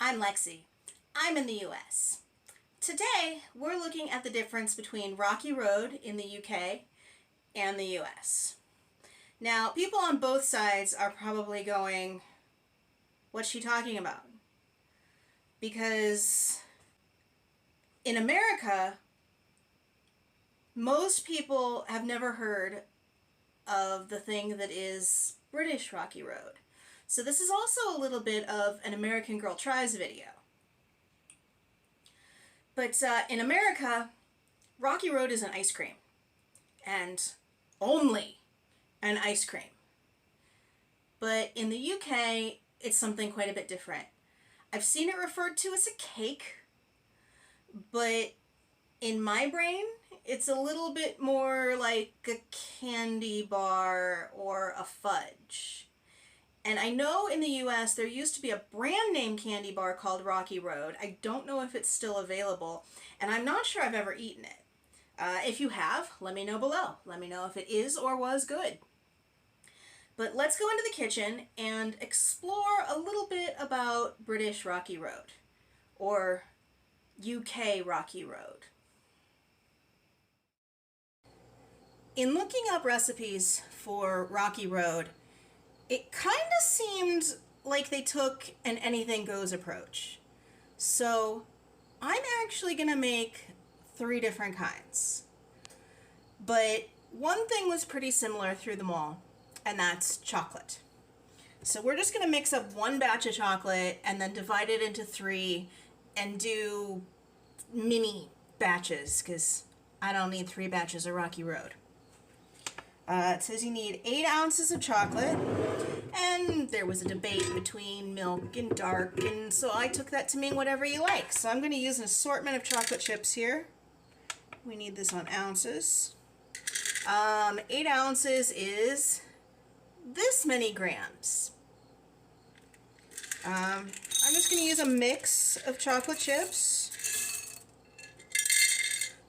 I'm Lexi. I'm in the US. Today, we're looking at the difference between Rocky Road in the UK and the US. Now, people on both sides are probably going, what's she talking about? Because in America, most people have never heard of the thing that is British Rocky Road. So this is also a little bit of an American Girl Tries video. But in America, Rocky Road is an ice cream. And only an ice cream. But in the UK, it's something quite a bit different. I've seen it referred to as a cake, but in my brain, it's a little bit more like a candy bar or a fudge. And I know in the US there used to be a brand name candy bar called Rocky Road. I don't know if it's still available, and I'm not sure I've ever eaten it. If you have, let me know below. Let me know if it is or was good. But let's go into the kitchen and explore a little bit about British Rocky Road, or UK Rocky Road. In looking up recipes for Rocky Road, it kind of seemed like they took an anything goes approach. So I'm actually going to make 3 different kinds. But one thing was pretty similar through them all, and that's chocolate. So we're just going to mix up 1 batch of chocolate and then divide it into 3 and do mini batches, because I don't need 3 batches of Rocky Road. It says you need 8 ounces of chocolate, and there was a debate between milk and dark, and so I took that to mean whatever you like. So I'm going to use an assortment of chocolate chips here. We need this on ounces. 8 ounces is this many grams. I'm just going to use a mix of chocolate chips.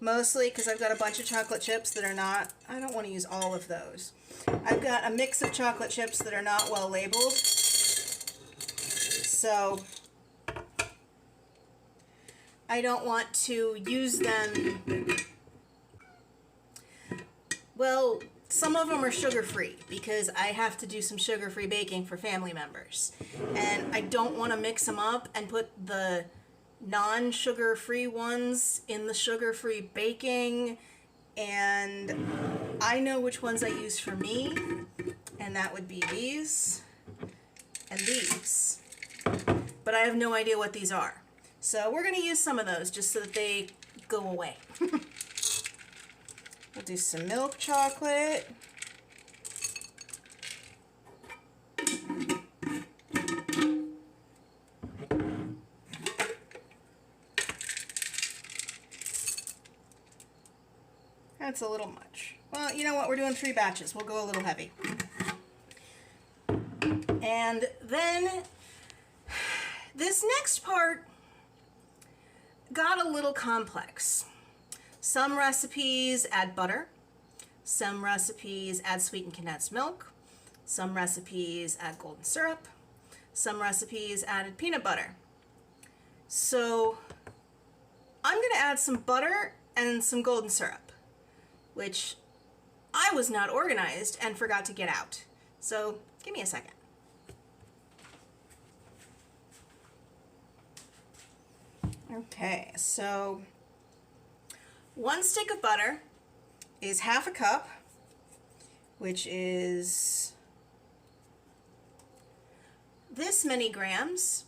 Mostly because I've got a bunch of chocolate chips that are not, I don't want to use all of those. I've got a mix of chocolate chips that are not well labeled. So I don't want to use them. Well, some of them are sugar-free because I have to do some sugar-free baking for family members. And I don't want to mix them up and put the non-sugar-free ones in the sugar-free baking, and I know which ones I use for me, and that would be these and these, but I have no idea what these are. So we're going to use some of those just so that they go away. We'll do some milk chocolate. That's a little much. Well, you know what? We're doing 3 batches. We'll go a little heavy. And then this next part got a little complex. Some recipes add butter. Some recipes add sweetened condensed milk. Some recipes add golden syrup. Some recipes added peanut butter. So I'm going to add some butter and some golden syrup, which I was not organized and forgot to get out. So give me a second. Okay, so 1 stick of butter is 1/2 cup, which is this many grams.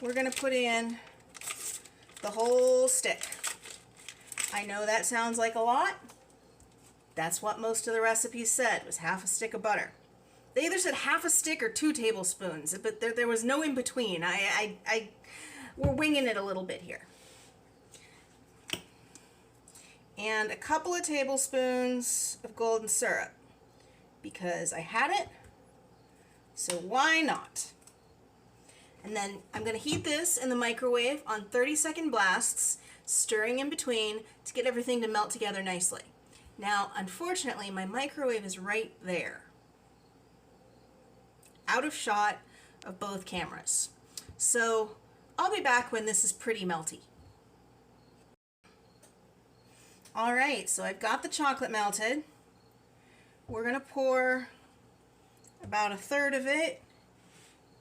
We're going to put in the whole stick. I know that sounds like a lot. That's what most of the recipes said, was 1/2 stick of butter. They either said 1/2 stick or 2 tablespoons, but there was no in between. We're winging it a little bit here. And a couple of tablespoons of golden syrup, because I had it, so why not? And then I'm going to heat this in the microwave on 30-second blasts, stirring in between to get everything to melt together nicely. Now, unfortunately, my microwave is right there, out of shot of both cameras. So I'll be back when this is pretty melty. All right, so I've got the chocolate melted. We're gonna pour about a third of it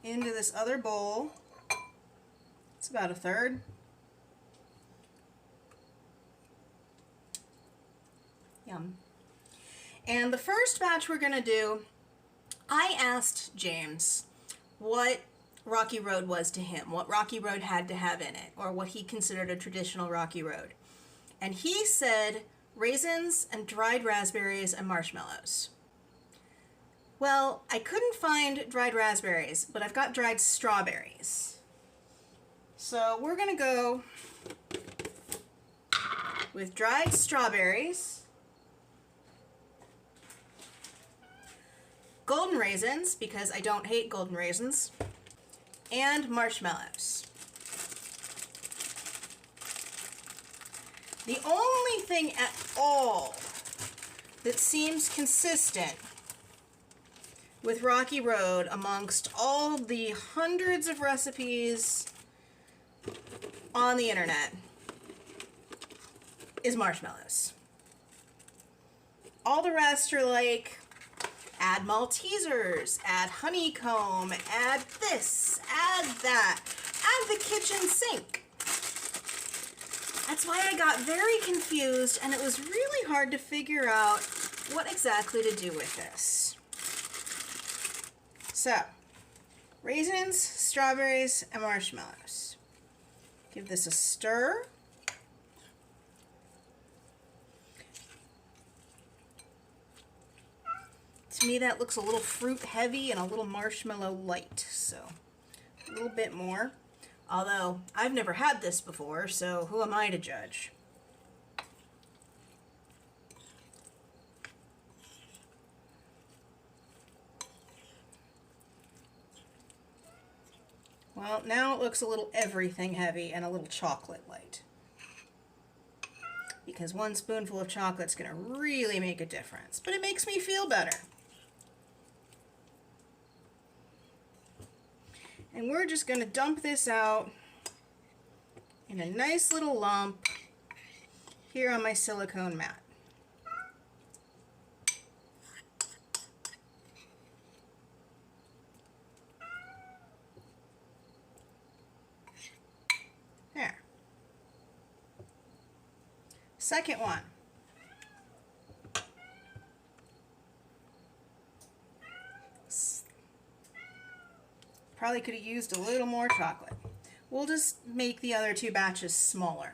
into this other bowl. It's about a third. Yum. And the first batch we're gonna do, I asked James what Rocky Road was to him, what Rocky Road had to have in it, or what he considered a traditional Rocky Road. And he said raisins and dried raspberries and marshmallows. Well, I couldn't find dried raspberries, but I've got dried strawberries. So we're gonna go with dried strawberries, golden raisins, because I don't hate golden raisins, and marshmallows. The only thing at all that seems consistent with Rocky Road amongst all the hundreds of recipes on the internet is marshmallows. All the rest are like, add Maltesers, add honeycomb, add this, add that, add the kitchen sink. That's why I got very confused, and it was really hard to figure out what exactly to do with this. So, raisins, strawberries, and marshmallows. Give this a stir. To me, that looks a little fruit heavy and a little marshmallow light, so a little bit more. Although, I've never had this before, so who am I to judge? Well, now it looks a little everything heavy and a little chocolate light. Because one spoonful of chocolate's gonna really make a difference, but it makes me feel better. And we're just gonna dump this out in a nice little lump here on my silicone mat. There. Second one. Probably could have used a little more chocolate. We'll just make the other two batches smaller.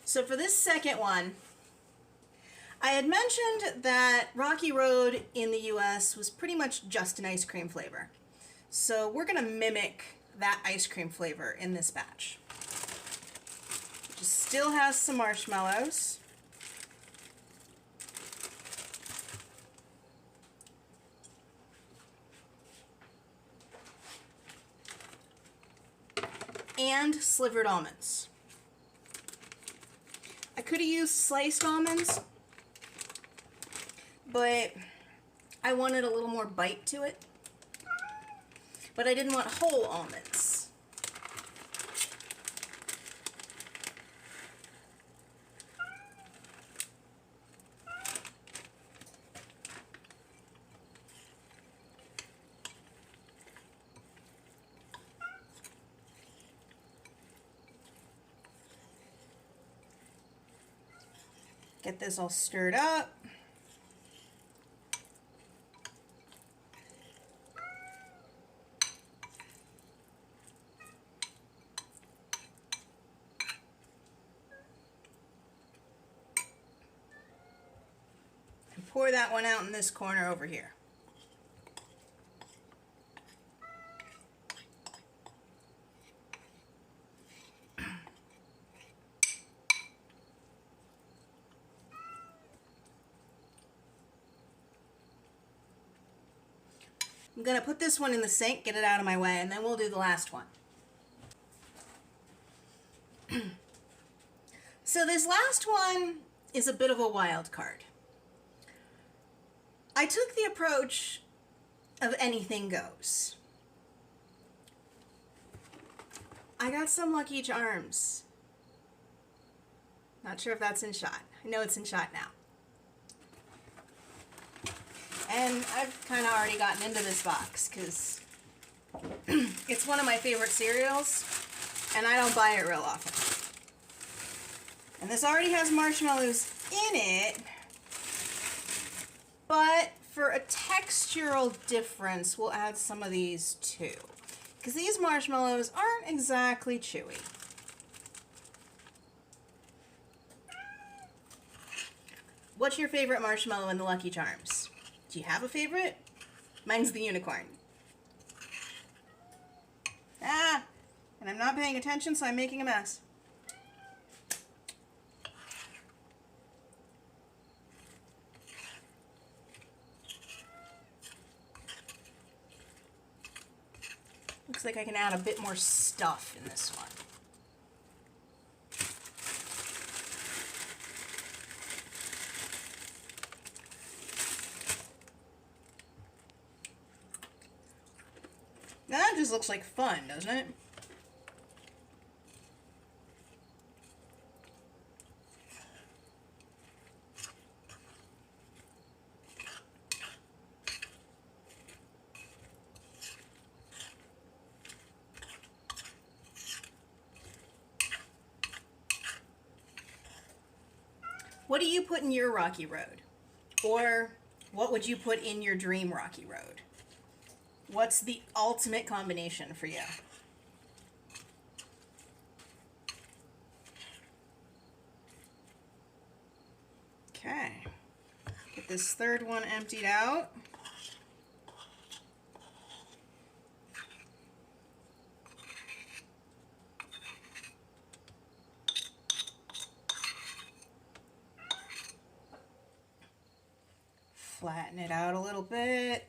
So for this second one, I had mentioned that Rocky Road in the US was pretty much just an ice cream flavor. So we're gonna mimic that ice cream flavor in this batch. It just still has some marshmallows. And slivered almonds. I could have used sliced almonds, but I wanted a little more bite to it. But I didn't want whole almonds. Get this all stirred up. And pour that one out in this corner over here. I'm going to put this one in the sink, get it out of my way, and then we'll do the last one. So this last one is a bit of a wild card. I took the approach of anything goes. I got some Lucky Charms. Not sure if that's in shot. I know it's in shot now. And I've kind of already gotten into this box because it's one of my favorite cereals and I don't buy it real often. And this already has marshmallows in it, but for a textural difference, we'll add some of these too. Because these marshmallows aren't exactly chewy. What's your favorite marshmallow in the Lucky Charms? Do you have a favorite? Mine's the unicorn. Ah! And I'm not paying attention, so I'm making a mess. Looks like I can add a bit more stuff in this one. Now that just looks like fun, doesn't it? What do you put in your Rocky Road? Or what would you put in your dream Rocky Road? What's the ultimate combination for you? Okay. Get this third one emptied out. Flatten it out a little bit.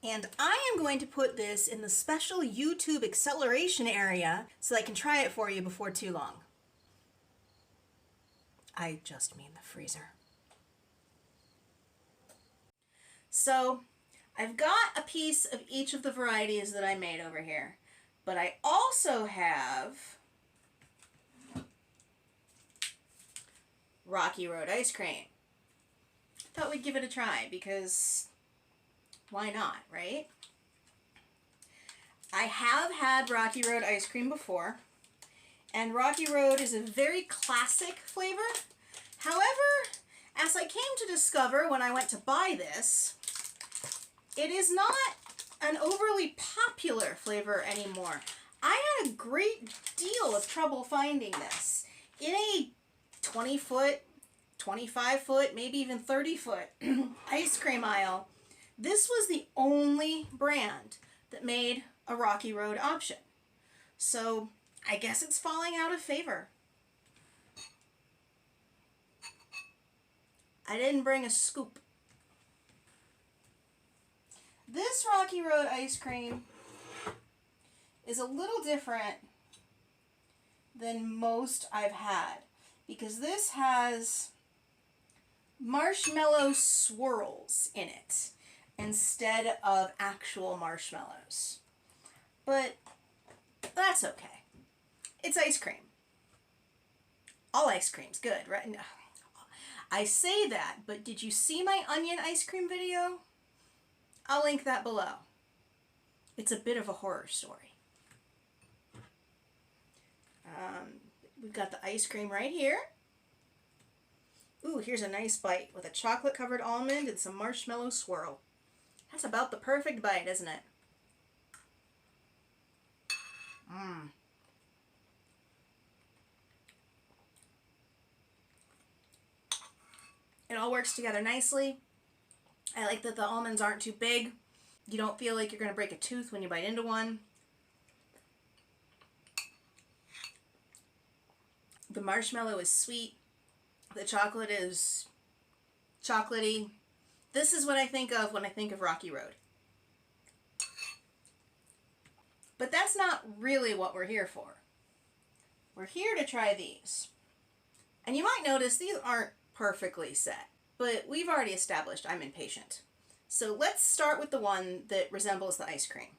And I am going to put this in the special YouTube acceleration area so I can try it for you before too long. I just mean the freezer. So I've got a piece of each of the varieties that I made over here, but I also have Rocky Road ice cream. Thought we'd give it a try because why not, right? I have had Rocky Road ice cream before, and Rocky Road is a very classic flavor. However, as I came to discover when I went to buy this, it is not an overly popular flavor anymore. I had a great deal of trouble finding this in a 20-foot, 25-foot, maybe even 30-foot ice cream aisle. This was the only brand that made a Rocky Road option. So I guess it's falling out of favor. I didn't bring a scoop. This Rocky Road ice cream is a little different than most I've had because this has marshmallow swirls in it instead of actual marshmallows. But that's okay. It's ice cream. All ice cream's good, right? No. I say that, but did you see my onion ice cream video? I'll link that below. It's a bit of a horror story. We've got the ice cream right here. Ooh, here's a nice bite with a chocolate-covered almond and some marshmallow swirl. That's about the perfect bite, isn't it? Mmm. It all works together nicely. I like that the almonds aren't too big. You don't feel like you're going to break a tooth when you bite into one. The marshmallow is sweet. The chocolate is chocolatey. This is what I think of when I think of Rocky Road. But that's not really what we're here for. We're here to try these. And you might notice these aren't perfectly set, but we've already established I'm impatient. So let's start with the one that resembles the ice cream.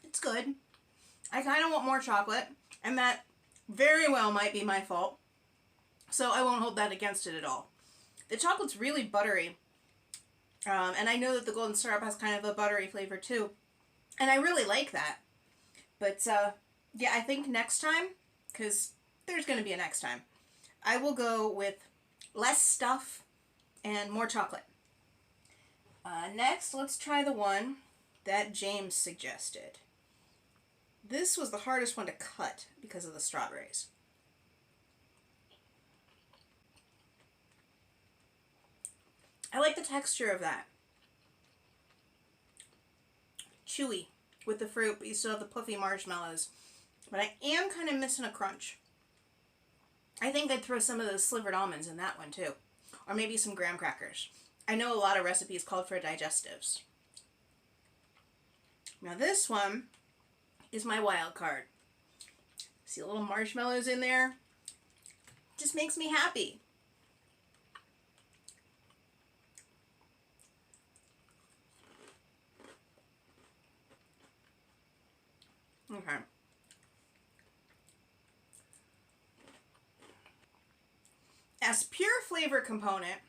It's good. I kind of want more chocolate, and that very well might be my fault. So I won't hold that against it at all. The chocolate's really buttery. And I know that the golden syrup has kind of a buttery flavor too. And I really like that. But yeah, I think next time, because there's going to be a next time, I will go with less stuff and more chocolate. Next, let's try the one that James suggested. This was the hardest one to cut because of the strawberries. I like the texture of that. Chewy with the fruit, but you still have the puffy marshmallows. But I am kind of missing a crunch. I think I'd throw some of those slivered almonds in that one too. Or maybe some graham crackers. I know a lot of recipes called for digestives. Now this one is my wild card. See a little marshmallows in there? Just makes me happy. Okay. As pure flavor component,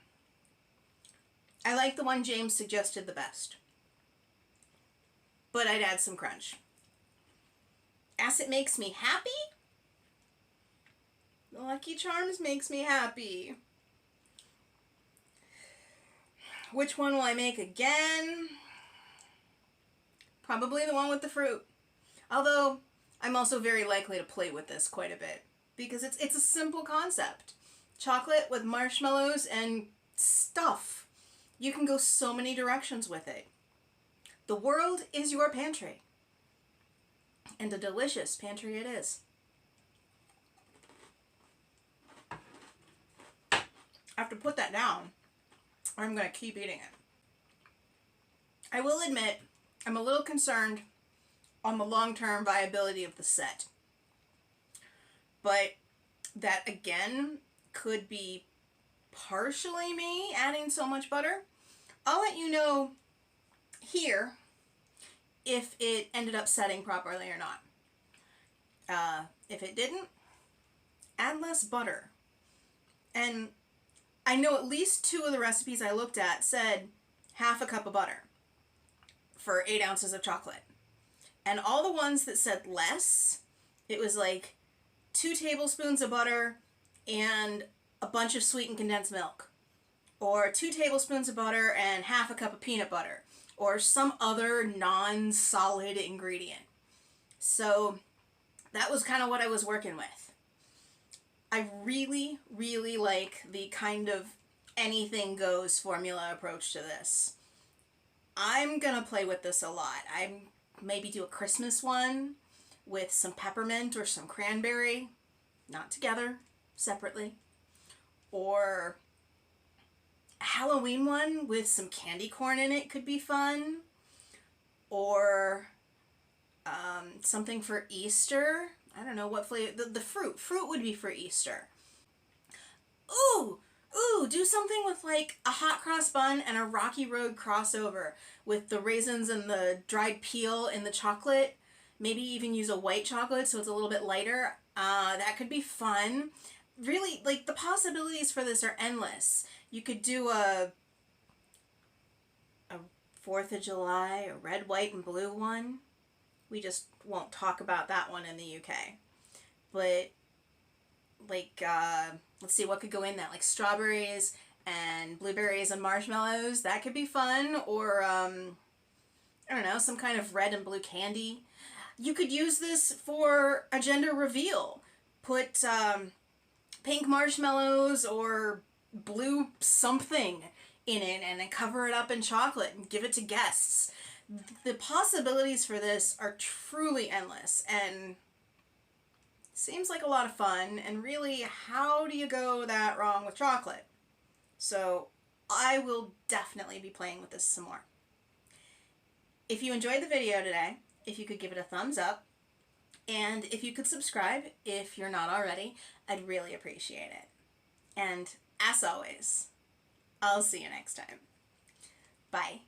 I like the one James suggested the best. But I'd add some crunch. As it makes me happy, the Lucky Charms makes me happy. Which one will I make again? Probably the one with the fruit. Although, I'm also very likely to play with this quite a bit. Because it's a simple concept. Chocolate with marshmallows and stuff. You can go so many directions with it. The world is your pantry. And a delicious pantry it is. I have to put that down, or I'm going to keep eating it. I will admit, I'm a little concerned on the long-term viability of the set. But that, again, could be partially me adding so much butter. I'll let you know here if it ended up setting properly or not. If it didn't, add less butter. And I know at least 2 of the recipes I looked at said half a cup of butter for 8 ounces of chocolate. And all the ones that said less, it was like 2 tablespoons of butter and a bunch of sweetened condensed milk. Or 2 tablespoons of butter and half a cup of peanut butter. Or some other non-solid ingredient. So that was kind of what I was working with. I really, really like the kind of anything goes formula approach to this. I'm gonna play with this a lot. I maybe do a Christmas one with some peppermint or some cranberry, not together, separately. Or a Halloween one with some candy corn in it could be fun. Or something for Easter. I don't know what flavor. The fruit. Fruit would be for Easter. Ooh! Do something with like a hot cross bun and a Rocky Road crossover with the raisins and the dried peel in the chocolate. Maybe even use a white chocolate so it's a little bit lighter. That could be fun. Really, like, the possibilities for this are endless. You could do a 4th of July, a red, white, and blue one. We just won't talk about that one in the UK. But, like, let's see, what could go in that? Like strawberries and blueberries and marshmallows. That could be fun. Or, I don't know, some kind of red and blue candy. You could use this for a gender reveal. Put, pink marshmallows or blue something in it and then cover it up in chocolate and give it to guests. The possibilities for this are truly endless and seems like a lot of fun, and really, how do you go that wrong with chocolate? So I will definitely be playing with this some more. If you enjoyed the video today, if you could give it a thumbs up, and if you could subscribe if you're not already, I'd really appreciate it. And as always, I'll see you next time. Bye.